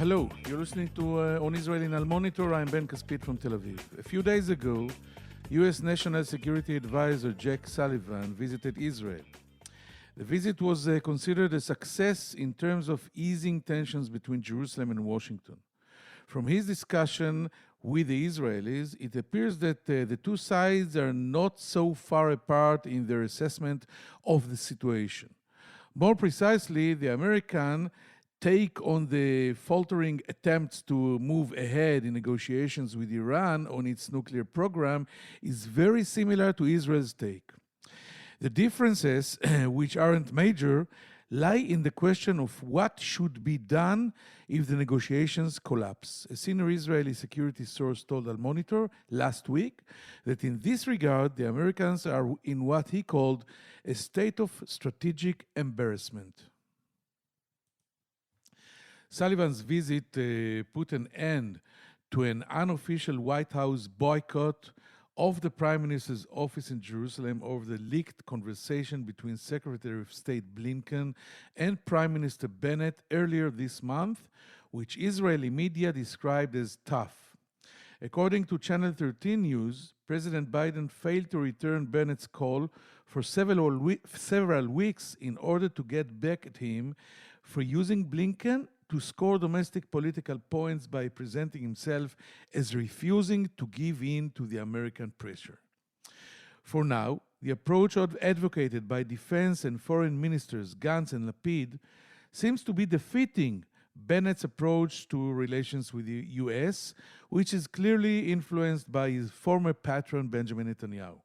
Hello, you're listening to On Israel in Al Monitor. I'm Ben Caspit from Tel Aviv. A few days ago, U.S. National Security Advisor Jake Sullivan visited Israel. The visit was considered a success in terms of easing tensions between Jerusalem and Washington. From his discussion with the Israelis, it appears that the two sides are not so far apart in their assessment of the situation. More precisely, the American take on the faltering attempts to move ahead in negotiations with Iran on its nuclear program is very similar to Israel's take. The differences, which aren't major, lie in the question of what should be done if the negotiations collapse. A senior Israeli security source told Al Monitor last week that in this regard, the Americans are in what he called a state of strategic embarrassment. Sullivan's visit put an end to an unofficial White House boycott of the Prime Minister's office in Jerusalem over the leaked conversation between Secretary of State Blinken and Prime Minister Bennett earlier this month, which Israeli media described as tough. According to Channel 13 News, President Biden failed to return Bennett's call for several weeks in order to get back at him for using Blinken to score domestic political points by presenting himself as refusing to give in to the American pressure. For now, the approach advocated by defense and foreign ministers Gantz and Lapid seems to be defeating Bennett's approach to relations with the U.S., which is clearly influenced by his former patron Benjamin Netanyahu.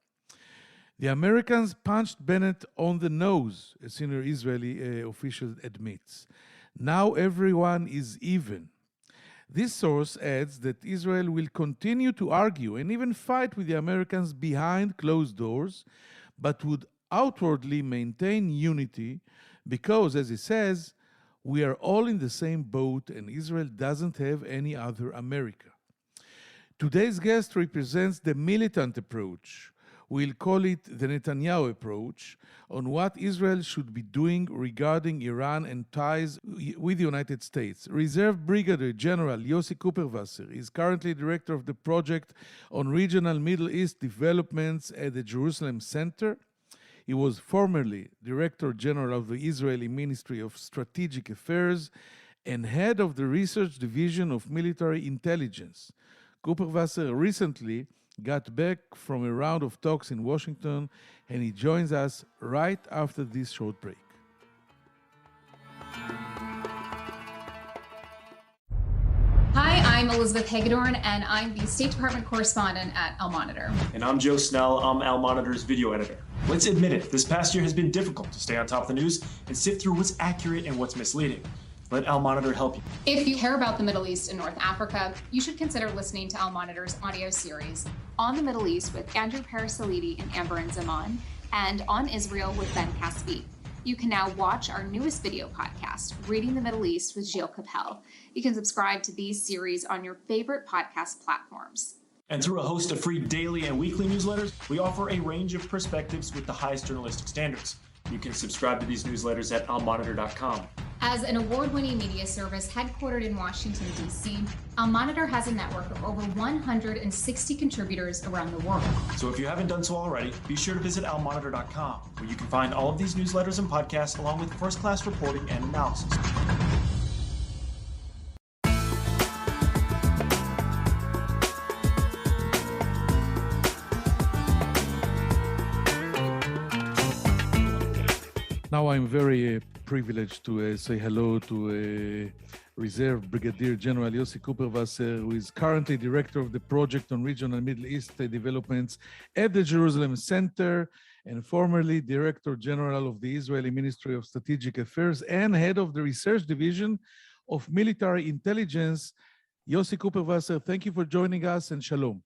The Americans punched Bennett on the nose, a senior Israeli official admits. Now everyone is even. This source adds that Israel will continue to argue and even fight with the Americans behind closed doors, but would outwardly maintain unity because, as he says, we are all in the same boat and Israel doesn't have any other America. Today's guest represents the militant approach. We'll call it the Netanyahu approach on what Israel should be doing regarding Iran and ties with the United States. Reserve Brigadier General Yossi Kuperwasser is currently director of the project on regional Middle East developments at the Jerusalem Center. He was formerly Director General of the Israeli Ministry of Strategic Affairs and head of the Research Division of Military Intelligence. Kuperwasser recently got back from a round of talks in Washington, and he joins us right after this short break. Hi, I'm Elizabeth Hagedorn, and I'm the State Department correspondent at Al Monitor. And I'm Joe Snell. I'm Al Monitor's video editor. Let's admit it, this past year has been difficult to stay on top of the news and sift through what's accurate and what's misleading. Let Al Monitor help you. If you care about the Middle East and North Africa, you should consider listening to Al Monitor's audio series On the Middle East with Andrew Parasalidi and Amber and Zaman, and On Israel with Ben Caspit. You can now watch our newest video podcast, Reading the Middle East with Gilles Capel. You can subscribe to these series on your favorite podcast platforms. And through a host of free daily and weekly newsletters, we offer a range of perspectives with the highest journalistic standards. You can subscribe to these newsletters at almonitor.com. As an award-winning media service headquartered in Washington, D.C., Al Monitor has a network of over 160 contributors around the world. So if you haven't done so already, be sure to visit almonitor.com, where you can find all of these newsletters and podcasts along with first-class reporting and analysis. Now I'm very privileged to say hello to Reserve Brigadier General Yossi Kuperwasser, who is currently director of the project on regional Middle East developments at the Jerusalem Center and formerly Director General of the Israeli Ministry of Strategic Affairs and head of the Research Division of Military Intelligence. Yossi Kuperwasser, thank you for joining us and shalom.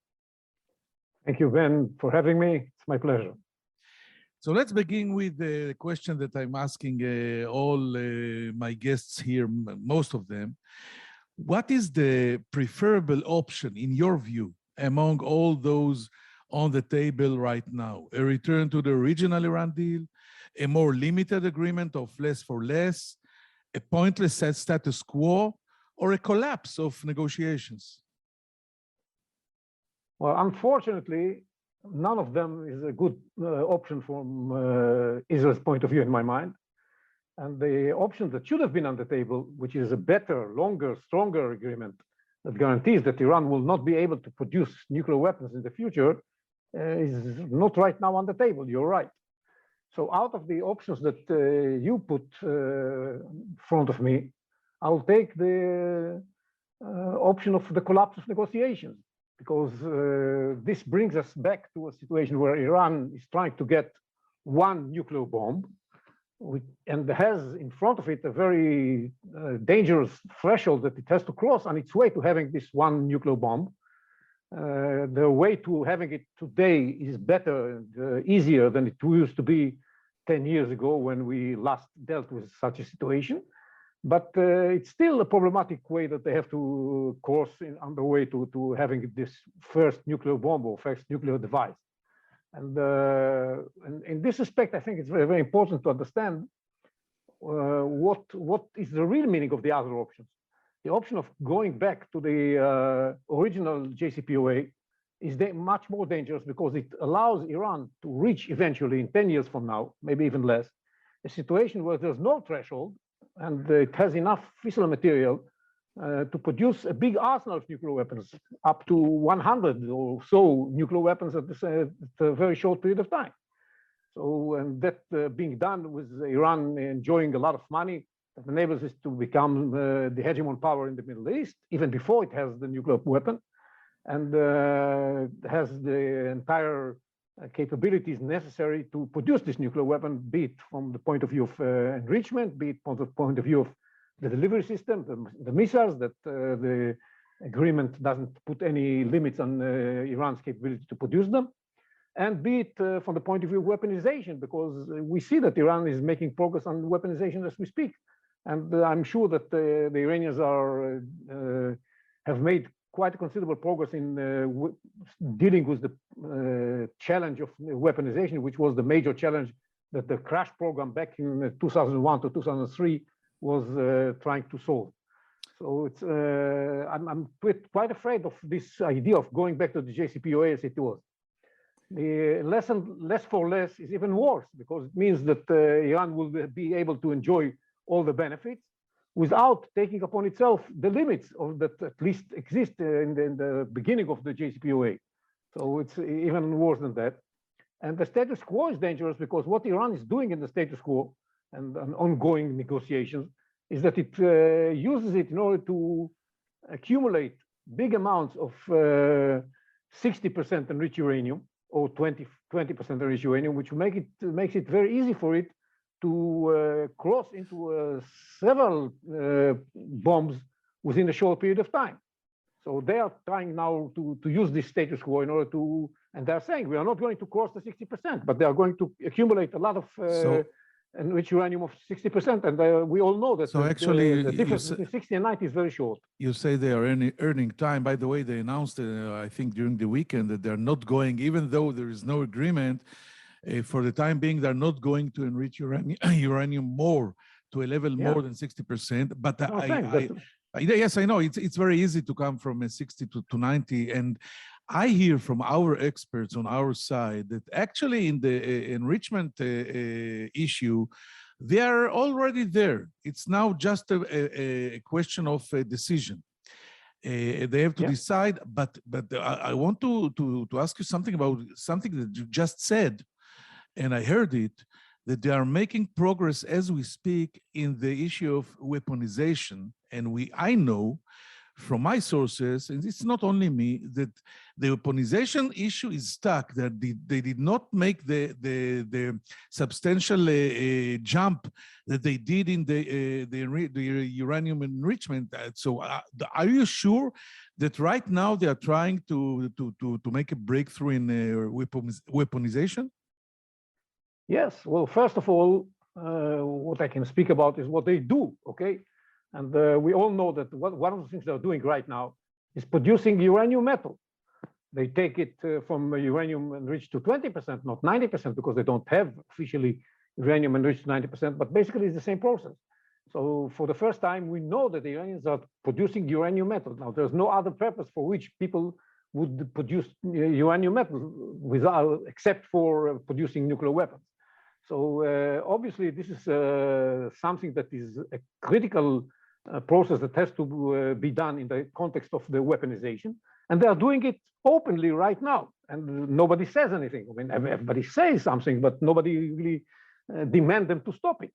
Thank you, Ben, for having me. It's my pleasure. So let's begin with the question that I'm asking all my guests here, most of them. What is the preferable option, in your view, among all those on the table right now? A return to the original Iran deal, a more limited agreement of less for less, a pointless status quo, or a collapse of negotiations? Well, unfortunately, none of them is a good option from Israel's point of view, in my mind. And the option that should have been on the table, which is a better, longer, stronger agreement that guarantees that Iran will not be able to produce nuclear weapons in the future, is not right now on the table. You're right. So out of the options that you put in front of me, I'll take the option of the collapse of negotiations, because this brings us back to a situation where Iran is trying to get one nuclear bomb, and has in front of it a very dangerous threshold that it has to cross on its way to having this one nuclear bomb. The way to having it today is better and easier than it used to be 10 years ago when we last dealt with such a situation. But it's still a problematic way that they have to cross on the way to having this first nuclear bomb or first nuclear device. And in this respect, I think it's very, very important to understand what is the real meaning of the other options. The option of going back to the original JCPOA is much more dangerous, because it allows Iran to reach eventually, in 10 years from now, maybe even less, a situation where there's no threshold and it has enough fissile material to produce a big arsenal of nuclear weapons, up to 100 or so nuclear weapons at a very short period of time. So, and that being done with Iran enjoying a lot of money, that enables it to become the hegemon power in the Middle East, even before it has the nuclear weapon, and has the entire capabilities necessary to produce this nuclear weapon, be it from the point of view of enrichment, be it from the point of view of the delivery system, the missiles, that the agreement doesn't put any limits on Iran's capability to produce them, and be it from the point of view of weaponization, because we see that Iran is making progress on weaponization as we speak. And I'm sure that the Iranians have made quite considerable progress in dealing with the challenge of weaponization, which was the major challenge that the crash program back in 2001 to 2003 was trying to solve. So it's I'm quite afraid of this idea of going back to the JCPOA as it was. The less for less is even worse, because it means that Iran will be able to enjoy all the benefits without taking upon itself the limits of that at least exist in the beginning of the JCPOA. So it's even worse than that. And the status quo is dangerous, because what Iran is doing in the status quo and ongoing negotiations is that it uses it in order to accumulate big amounts of 60% enriched uranium or 20% enriched uranium, which makes it very easy for it to cross into several bombs within a short period of time. So they are trying now to use this status quo in order to, and they're saying we are not going to cross the 60%, but they are going to accumulate a lot of enriched uranium of 60%, and we all know that so actually the difference between 60 and 90 is very short. You say they are earning time. By the way, they announced, I think during the weekend, that they're not going, even though there is no agreement, for the time being, they're not going to enrich uranium more to a level more than 60%. But yes, I know it's very easy to come from a 60 to 90, and I hear from our experts on our side that actually in the enrichment issue, they are already there. It's now just a question of a decision. They have to decide, but I want to ask you something about something that you just said, and I heard it, that they are making progress as we speak in the issue of weaponization. And I know from my sources, and it's not only me, that the weaponization issue is stuck, that they did not make the substantial jump that they did in the uranium enrichment. So are you sure that right now they are trying to make a breakthrough in weaponization? Yes, well, first of all, what I can speak about is what they do, okay? And we all know that one of the things they're doing right now is producing uranium metal. They take it from uranium enriched to 20%, not 90%, because they don't have officially uranium enriched to 90%, but basically it's the same process. So for the first time, we know that the Iranians are producing uranium metal. Now, there's no other purpose for which people would produce uranium metal except for producing nuclear weapons. So obviously, this is something that is a critical process that has to be done in the context of the weaponization. And they are doing it openly right now. And nobody says anything. I mean, everybody says something, but nobody really demands them to stop it.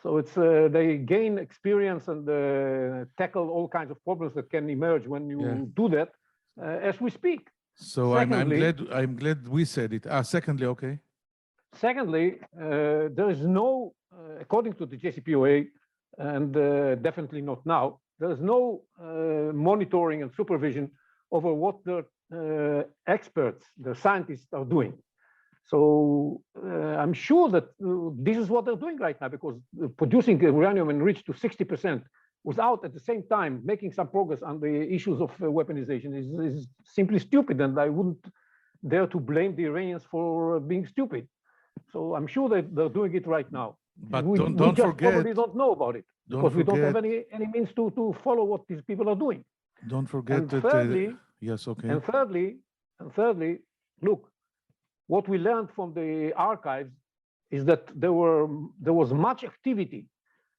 So it's they gain experience and tackle all kinds of problems that can emerge when you do that as we speak. So secondly, I'm glad we said it. Secondly, okay. Secondly, there is no, according to the JCPOA, and definitely not now, there is no monitoring and supervision over what the experts, the scientists are doing. So I'm sure that this is what they're doing right now, because producing uranium enriched to 60% without at the same time making some progress on the issues of weaponization is simply stupid, and I wouldn't dare to blame the Iranians for being stupid. So I'm sure that they're doing it right now. But we don't just forget, probably don't know about it because we don't have any means to follow what these people are doing. Don't forget and that. Thirdly, yes, okay. And thirdly, look, what we learned from the archives is that there was much activity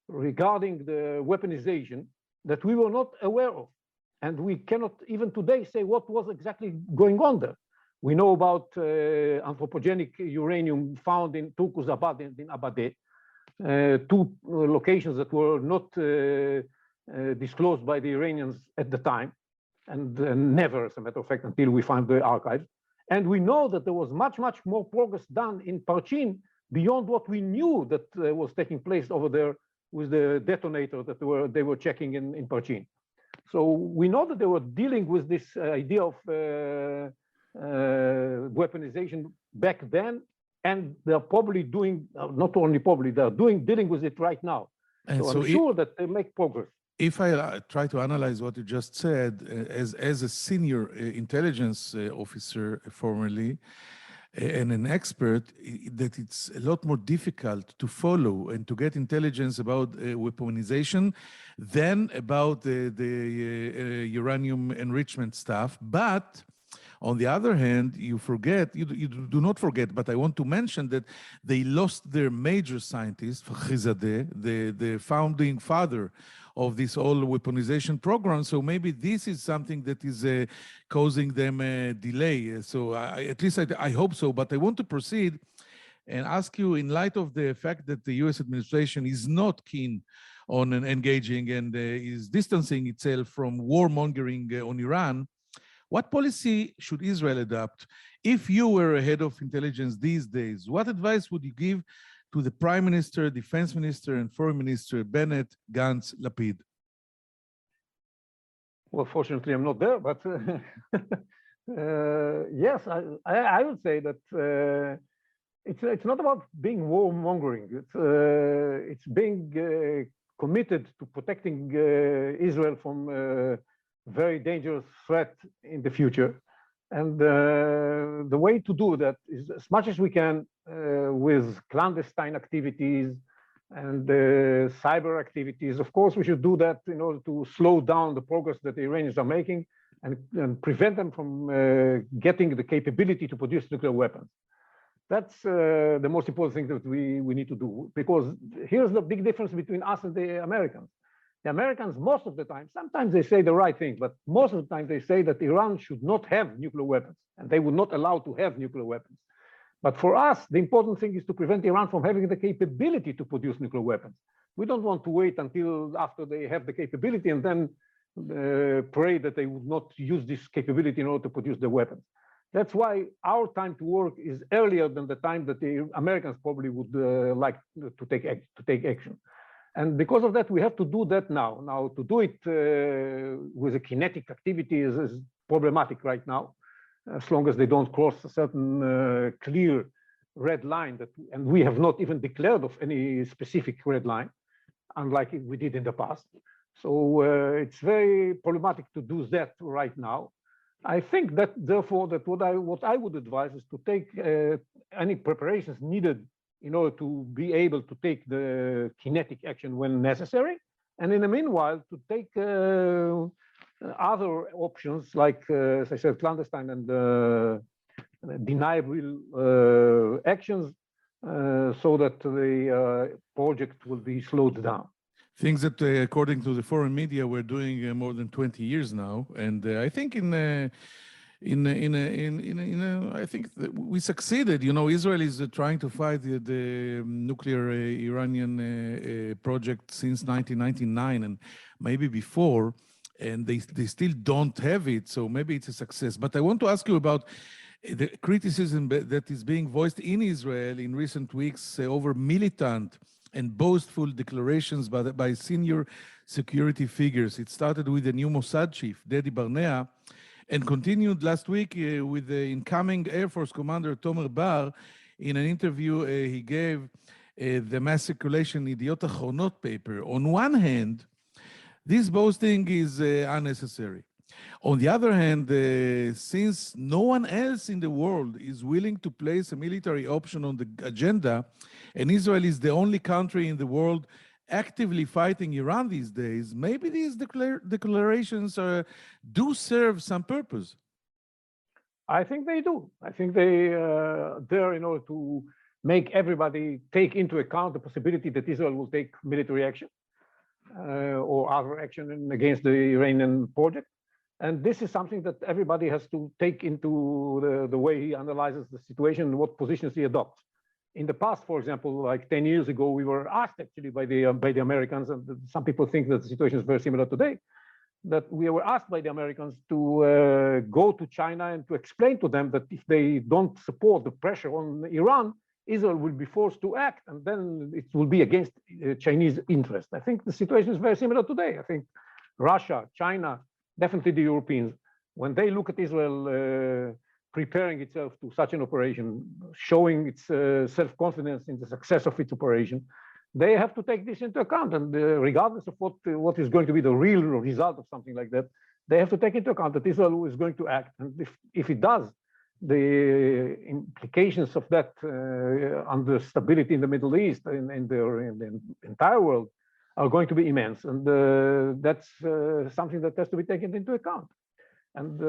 regarding the weaponization that we were not aware of, and we cannot even today say what was exactly going on there. We know about anthropogenic uranium found in Turkuzabad in Abadeh, two locations that were not disclosed by the Iranians at the time, and never, as a matter of fact, until we find the archives. And we know that there was much, much more progress done in Parchin beyond what we knew that was taking place over there with the detonator that they were checking in Parchin. So we know that they were dealing with this idea of weaponization back then, and they're probably doing, not only probably, they're dealing with it right now. And so I'm sure that they make progress. If I try to analyze what you just said, as a senior intelligence officer formerly, and an expert, that it's a lot more difficult to follow and to get intelligence about weaponization than about the uranium enrichment stuff. But on the other hand, you do not forget, but I want to mention that they lost their major scientist, Fakhrizadeh, the founding father of this whole weaponization program. So maybe this is something that is causing them a delay. So at least I hope so, but I want to proceed and ask you, in light of the fact that the US administration is not keen on engaging and is distancing itself from warmongering on Iran, what policy should Israel adopt? If you were a head of intelligence these days, what advice would you give to the Prime Minister, Defense Minister, and Foreign Minister, Bennett, Gantz, Lapid? Well, fortunately, I'm not there, but yes, I would say that it's not about being warmongering. It's being committed to protecting Israel from very dangerous threat in the future. And the way to do that is as much as we can with clandestine activities and cyber activities. Of course, we should do that in order to slow down the progress that the Iranians are making and prevent them from getting the capability to produce nuclear weapons. That's the most important thing that we need to do, because here's the big difference between us and the Americans. The Americans, most of the time, sometimes they say the right thing, but most of the time they say that Iran should not have nuclear weapons, and they would not allow to have nuclear weapons. But for us, the important thing is to prevent Iran from having the capability to produce nuclear weapons. We don't want to wait until after they have the capability and then pray that they would not use this capability in order to produce the weapons. That's why our time to work is earlier than the time that the Americans probably would like to take action. And because of that, we have to do that now. Now, to do it with a kinetic activity is problematic right now, as long as they don't cross a certain clear red line, and we have not even declared of any specific red line, unlike we did in the past. So it's very problematic to do that right now. I think that, therefore, that what I would advise is to take any preparations needed in order to be able to take the kinetic action when necessary, and in the meanwhile to take other options like, as I said, clandestine and deniable actions, so that the project will be slowed down. Things that, according to the foreign media, we're doing more than 20 years now, and I think I think that we succeeded. You know, Israel is trying to fight the nuclear Iranian project since 1999 and maybe before, and they still don't have it. So maybe it's a success. But I want to ask you about the criticism that is being voiced in Israel in recent weeks over militant and boastful declarations by senior security figures. It started with the new Mossad chief, Dedi Barnea, and continued last week with the incoming Air Force Commander Tomer Bar. In an interview he gave the mass circulation Idiot Achronot paper. On one hand, this boasting is unnecessary. On the other hand, since no one else in the world is willing to place a military option on the agenda, and Israel is the only country in the world actively fighting Iran these days, maybe these declarations do serve some purpose. I think they do. I think they're there in order to make everybody take into account the possibility that Israel will take military action or other action against the Iranian project. And this is something that everybody has to take into the way he analyzes the situation and what positions he adopts. In the past, for example, like 10 years ago, we were asked actually by the Americans, and some people think that the situation is very similar today, that we were asked by the Americans to go to China and to explain to them that if they don't support the pressure on Iran, Israel will be forced to act, and then it will be against Chinese interest. I think the situation is very similar today. I think Russia, China, definitely the Europeans, when they look at Israel preparing itself to such an operation, showing its self-confidence in the success of its operation, they have to take this into account. And regardless of what is going to be the real result of something like that, they have to take into account that Israel is going to act. And if it does, the implications of that on the stability in the Middle East and in the entire world are going to be immense. And that's something that has to be taken into account. And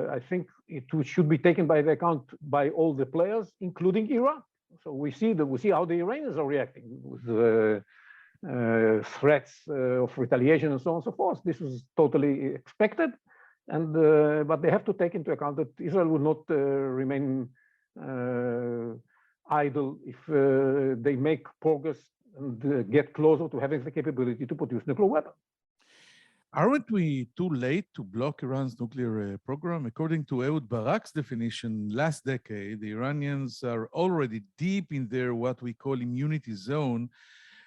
I think it should be taken by the account by all the players, including Iran. So we see how the Iranians are reacting with threats of retaliation and so on and so forth. This is totally expected, and but they have to take into account that Israel will not remain idle if they make progress and get closer to having the capability to produce nuclear weapons. Aren't we too late to block Iran's nuclear program? According to Ehud Barak's definition, last decade, the Iranians are already deep in their what we call immunity zone,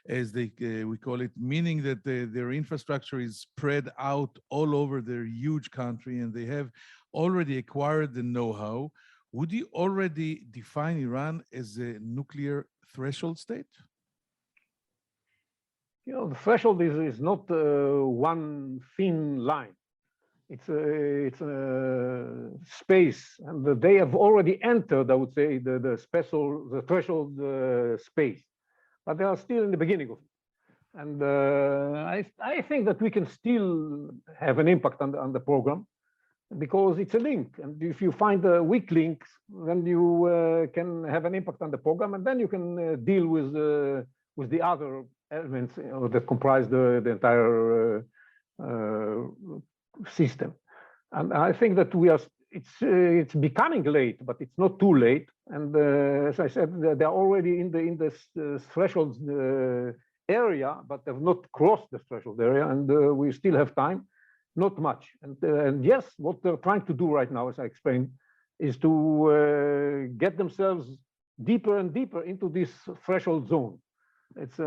as we call it, meaning that their infrastructure is spread out all over their huge country, and they have already acquired the know-how. Would you already define Iran as a nuclear threshold state? You know, the threshold is not one thin line. It's a space, and they have already entered, I would say, the threshold space, but they are still in the beginning of it. And I think that we can still have an impact on the program because it's a link. And if you find the weak links, then you can have an impact on the program, and then you can deal with the other elements that comprise the entire system. And I think that it's becoming late, but it's not too late. And as I said, they're already in this threshold area, but have not crossed the threshold area, and we still have time, not much. And yes, what they're trying to do right now, as I explained, is to get themselves deeper and deeper into this threshold zone. It's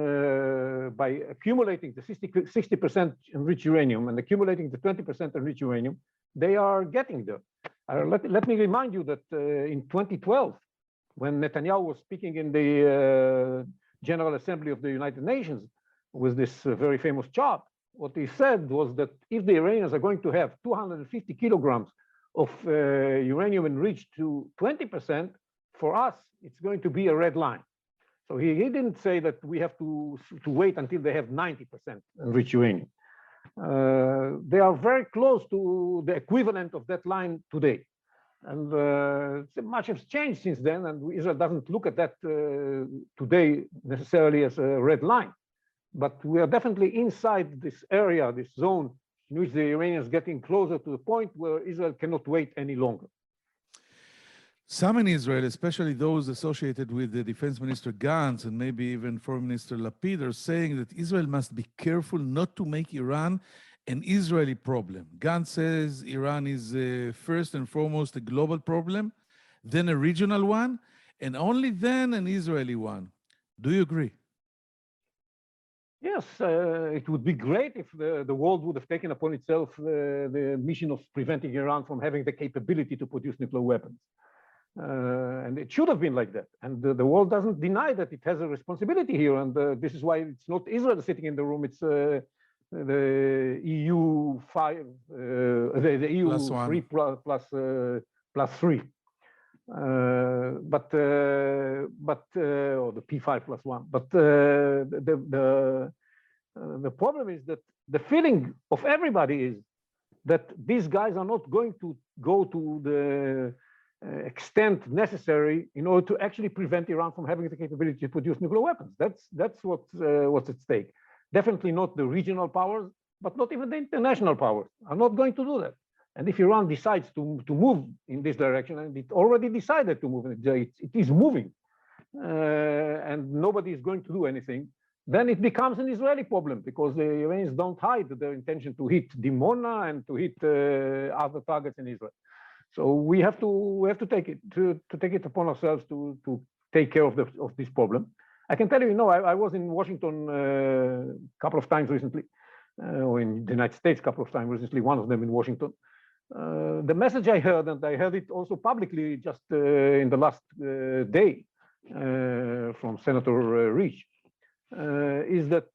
by accumulating the 60% enriched uranium and accumulating the 20% enriched uranium, they are getting there. Let me remind you that in 2012, when Netanyahu was speaking in the General Assembly of the United Nations with this very famous chart, what he said was that if the Iranians are going to have 250 kilograms of uranium enriched to 20%, for us, it's going to be a red line. So he didn't say that we have to wait until they have 90% enriched uranium. They are very close to the equivalent of that line today. And much has changed since then, and Israel doesn't look at that today necessarily as a red line. But we are definitely inside this area, this zone, in which the Iranians are getting closer to the point where Israel cannot wait any longer. Some in Israel, especially those associated with the Defense Minister Gantz and maybe even Foreign Minister Lapid, are saying that Israel must be careful not to make Iran an Israeli problem. Gantz says Iran is first and foremost a global problem, then a regional one, and only then an Israeli one. Do you agree? Yes, it would be great if the world would have taken upon itself the mission of preventing Iran from having the capability to produce nuclear weapons. And it should have been like that. And the world doesn't deny that it has a responsibility here. And this is why it's not Israel sitting in the room, it's the EU5, the EU +3 plus 3. Or the P5 plus 1. But the problem is that the feeling of everybody is that these guys are not going to go to the extent necessary in order to actually prevent Iran from having the capability to produce nuclear weapons. That's what's at stake. Definitely not the regional powers, but not even the international powers are not going to do that. And if Iran decides to move in this direction, and it already decided to move, it is moving, and nobody is going to do anything, then it becomes an Israeli problem, because the Iranians don't hide their intention to hit Dimona and to hit other targets in Israel. So we have to take it upon ourselves to take care of this problem. I can tell you, I was in Washington a couple of times recently, or in the United States a couple of times recently, one of them in Washington. The message I heard, and I heard it also publicly just in the last day from Senator Rich, is that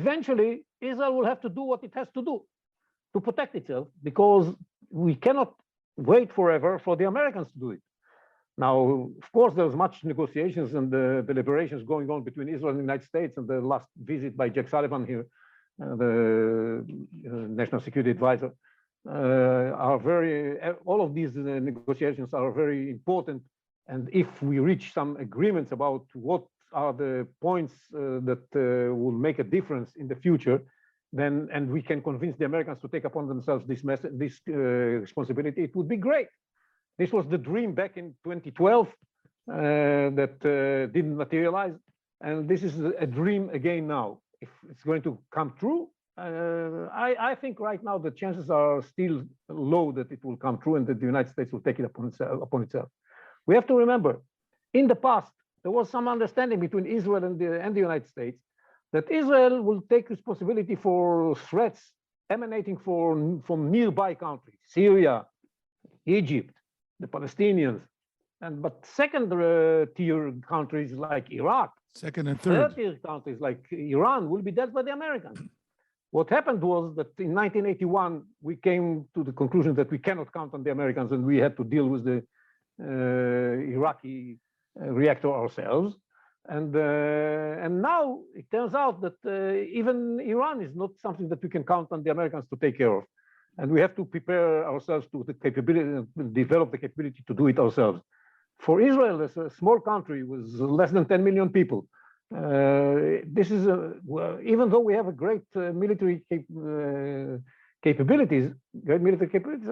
eventually Israel will have to do what it has to do to protect itself, because we cannot wait forever for the Americans to do it. Now, of course, there's much negotiations and deliberations going on between Israel and the United States, and the last visit by Jack Sullivan here, the National Security Advisor, all of these negotiations are very important. And if we reach some agreements about what are the points that will make a difference in the future, and we can convince the Americans to take upon themselves this responsibility, it would be great. This was the dream back in 2012 that didn't materialize, and this is a dream again now. If it's going to come true, I think right now the chances are still low that it will come true and that the United States will take it upon itself. We have to remember, in the past, there was some understanding between Israel and the United States that Israel will take responsibility for threats emanating from nearby countries, Syria, Egypt, the Palestinians, but second-tier countries like Iraq, second and third, third-tier countries like Iran will be dealt by the Americans. What happened was that in 1981, we came to the conclusion that we cannot count on the Americans, and we had to deal with the Iraqi reactor ourselves. And now it turns out that even Iran is not something that we can count on the Americans to take care of. And we have to prepare ourselves to the capability, develop the capability to do it ourselves. For Israel, as a small country with less than 10 million people, this is even though we have a great military capabilities,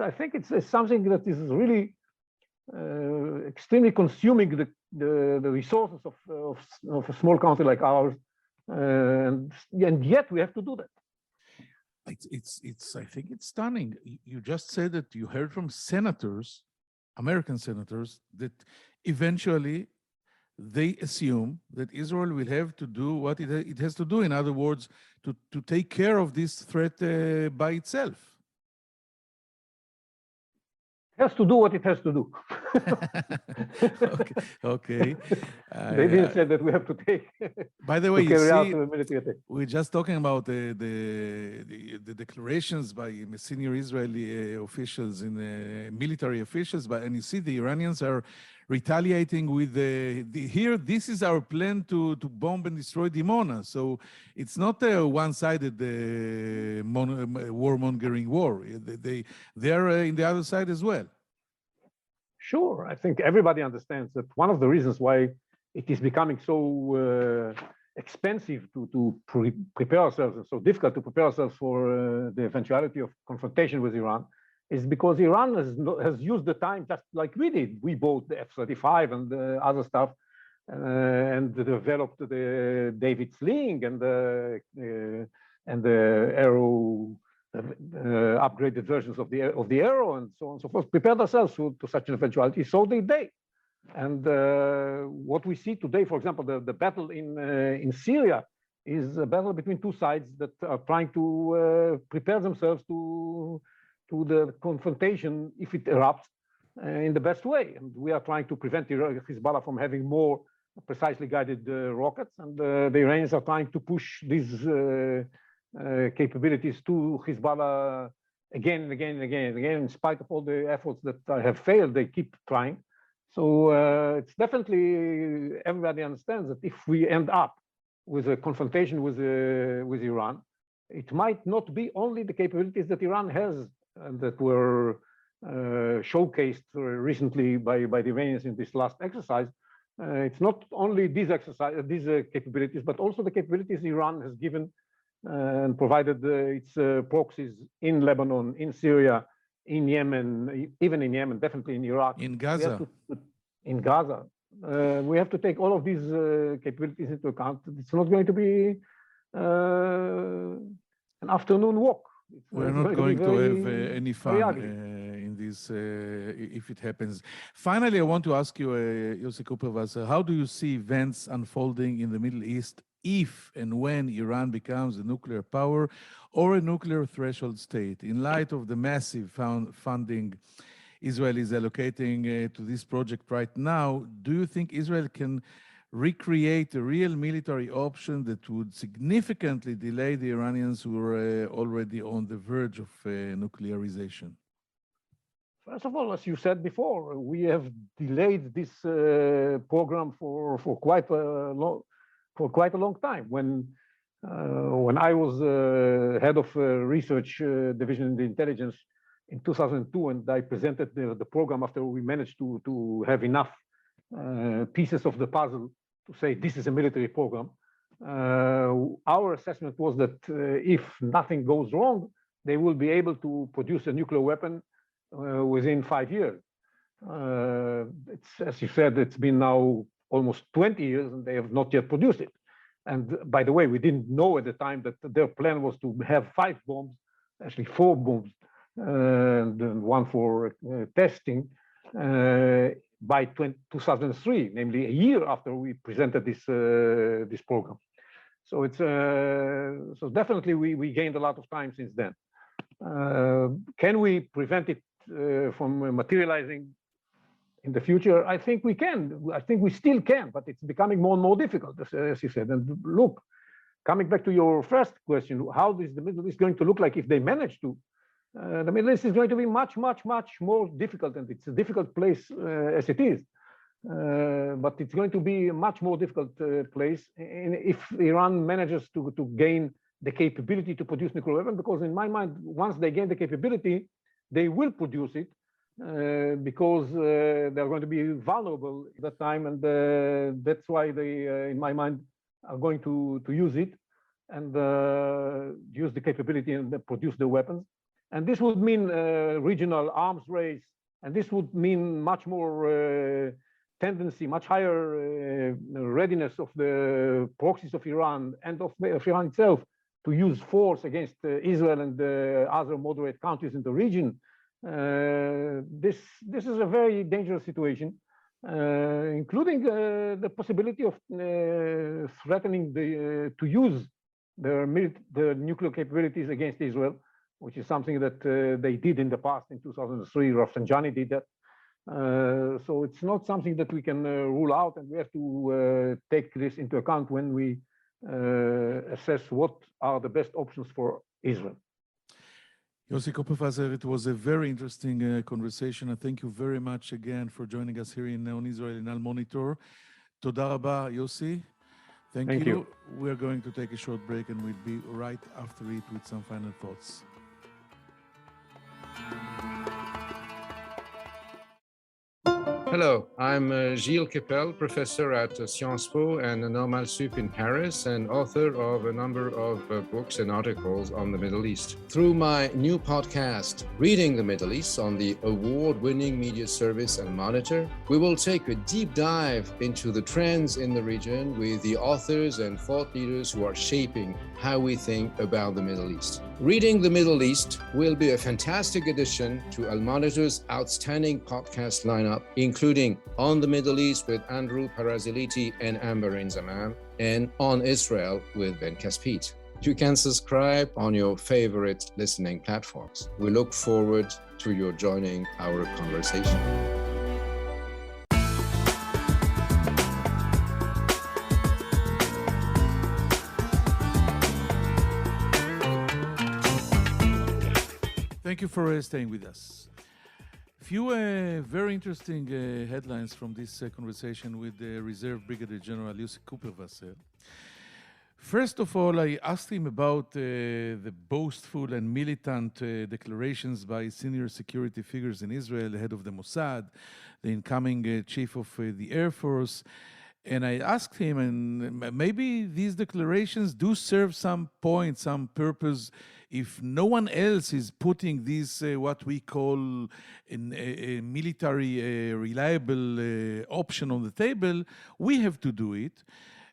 I think it's something that is really extremely consuming the resources of a small country like ours, and yet we have to do that. I think it's stunning. You just said that you heard from senators, American senators, that eventually they assume that Israel will have to do what it has to do. In other words, to take care of this threat by itself. Has to do what it has to do. Okay. They didn't say that we have to take. By the way, you see, military attack. we're just talking about the declarations by senior Israeli officials and military officials, and you see the Iranians are retaliating with here. This is our plan to bomb and destroy Dimona. So it's not a one-sided warmongering war. They're in the other side as well. Sure, I think everybody understands that one of the reasons why it is becoming so expensive to prepare ourselves and so difficult to prepare ourselves for the eventuality of confrontation with Iran is because Iran has used the time just like we did. We bought the F-35 and other stuff and developed the David Sling and the Arrow, upgraded versions of the Arrow and so on and so forth, prepared ourselves to such an eventuality. So did they. And what we see today, for example, the battle in Syria is a battle between two sides that are trying to prepare themselves to the confrontation if it erupts in the best way. And we are trying to prevent Hezbollah from having more precisely guided rockets. And the Iranians are trying to push these capabilities to Hezbollah again and again and again and again. In spite of all the efforts that have failed, they keep trying. So it's definitely, everybody understands that if we end up with a confrontation with Iran, it might not be only the capabilities that Iran has that were showcased recently by the Iranians in this last exercise. It's not only these capabilities, but also the capabilities Iran has given and provided its proxies in Lebanon, in Syria, in Yemen, even in Yemen, definitely in Iraq. In Gaza. In Gaza. We have to take all of these capabilities into account. It's not going to be an afternoon walk. We're not going to have any fun in this if it happens. Finally, I want to ask you, Yossi Kuperwasser, how do you see events unfolding in the Middle East if and when Iran becomes a nuclear power or a nuclear threshold state? In light of the massive funding Israel is allocating to this project right now, do you think Israel can recreate a real military option that would significantly delay the Iranians who are already on the verge of nuclearization? First of all, as you said before, we have delayed this program for quite a long time. When I was head of research division in the intelligence in 2002, and I presented the program after we managed to have enough pieces of the puzzle to say this is a military program. Our assessment was that if nothing goes wrong, they will be able to produce a nuclear weapon within 5 years. As you said, it's been now almost 20 years and they have not yet produced it. And by the way, we didn't know at the time that their plan was to have 5 bombs, actually 4 bombs, and one for testing by 2003, namely a year after we presented this program. So it's so definitely we gained a lot of time since then. Can we prevent it from materializing in the future? I think we can. I think we still can, but it's becoming more and more difficult, as you said. And look, coming back to your first question, how is the Middle East going to look like if they manage to? The Middle East is going to be much more difficult, and it's a difficult place as it is. But it's going to be a much more difficult place if Iran manages to gain the capability to produce nuclear weapons, because in my mind, once they gain the capability, they will produce it because they're going to be vulnerable at that time, and that's why they, in my mind, are going to use it and use the capability and produce the weapons. And this would mean regional arms race, and this would mean much more tendency, much higher readiness of the proxies of Iran and of Iran itself to use force against Israel and other moderate countries in the region. This is a very dangerous situation, including the possibility of threatening to use the nuclear capabilities against Israel, which is something that they did in the past. In 2003, Rafsanjani did that. So it's not something that we can rule out, and we have to take this into account when we assess what are the best options for Israel. Yossi Kuperwasser, it was a very interesting conversation, and thank you very much again for joining us here on Israel in Al Monitor. Toda Rabba, Yossi. Thank you. We're going to take a short break, and we'll be right after it with some final thoughts. Hello, I'm Gilles Kepel, professor at Sciences Po and Normal Sup in Paris, and author of a number of books and articles on the Middle East. Through my new podcast, Reading the Middle East, on the award-winning media service Al Monitor, we will take a deep dive into the trends in the region with the authors and thought leaders who are shaping how we think about the Middle East. Reading the Middle East will be a fantastic addition to Al Monitor's outstanding podcast lineup, including On the Middle East with Andrew Paraziliti and Amber Zaman, and On Israel with Ben Caspit. You can subscribe on your favorite listening platforms. We look forward to your joining our conversation. Thank you for staying with us. Few very interesting headlines from this conversation with the Reserve Brigadier General Yossi Kuperwasser. First of all, I asked him about the boastful and militant declarations by senior security figures in Israel, the head of the Mossad, the incoming chief of the Air Force. And I asked him, and maybe these declarations do serve some point, some purpose, if no one else is putting this, what we call a military reliable option on the table, we have to do it.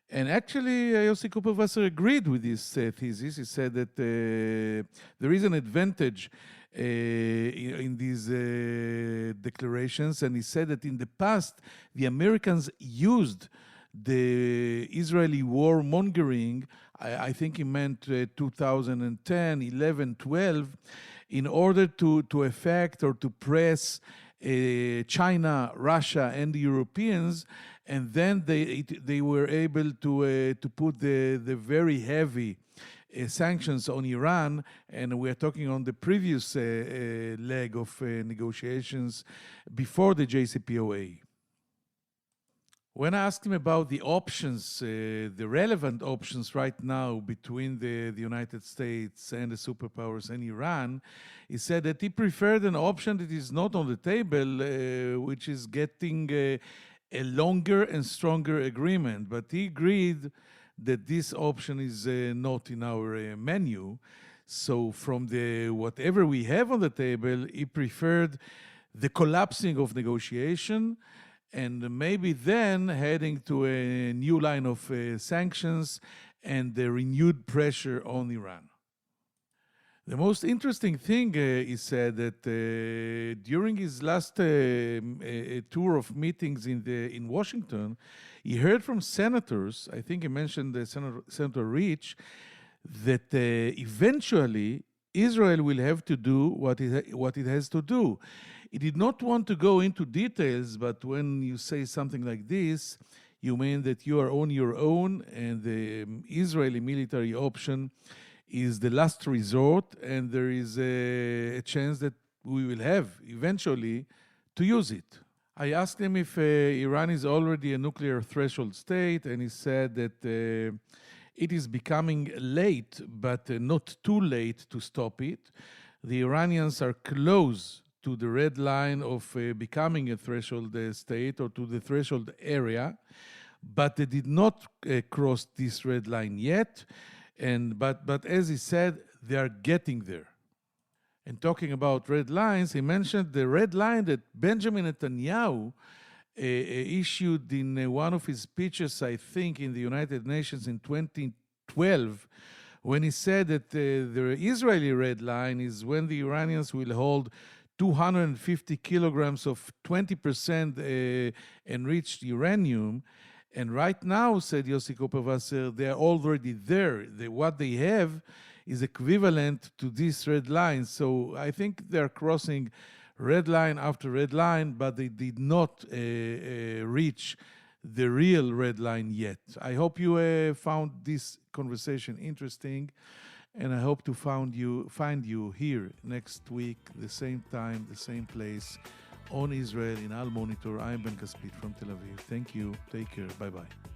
And actually, Yossi Kuperwasser agreed with this thesis. He said that there is an advantage in these declarations, and he said that in the past, the Americans used the Israeli warmongering, I think he meant 2010, 11, 12, in order to affect or to press China, Russia, and the Europeans, and then they were able to put the very heavy sanctions on Iran, and we're talking on the previous leg of negotiations before the JCPOA. When I asked him about the options, the relevant options right now between the United States and the superpowers and Iran, he said that he preferred an option that is not on the table, which is getting a longer and stronger agreement. But he agreed that this option is not in our menu. So from the whatever we have on the table, he preferred the collapsing of negotiation, and maybe then heading to a new line of sanctions and the renewed pressure on Iran. The most interesting thing, he said, that during his last tour of meetings in Washington, he heard from senators, I think he mentioned Senator Rich, that eventually Israel will have to do what it has to do. He did not want to go into details, but when you say something like this, you mean that you are on your own, and the Israeli military option is the last resort, and there is a chance that we will have eventually to use it. I asked him if Iran is already a nuclear threshold state, and he said that it is becoming late, but not too late to stop it. The Iranians are close to the red line of becoming a threshold state or to the threshold area, but they did not cross this red line yet. But as he said, they are getting there. And talking about red lines, he mentioned the red line that Benjamin Netanyahu issued in one of his speeches, I think, in the United Nations in 2012, when he said that the Israeli red line is when the Iranians will hold 250 kilograms of 20% enriched uranium. And right now, said Yossi Kuperwasser, they are already there. What they have is equivalent to this red line. So I think they're crossing red line after red line, but they did not reach the real red line yet. I hope you found this conversation interesting. And I hope to find you here next week, the same time, the same place, on Israel in Al Monitor. I'm Ben Caspit from Tel Aviv. Thank you. Take care. Bye-bye.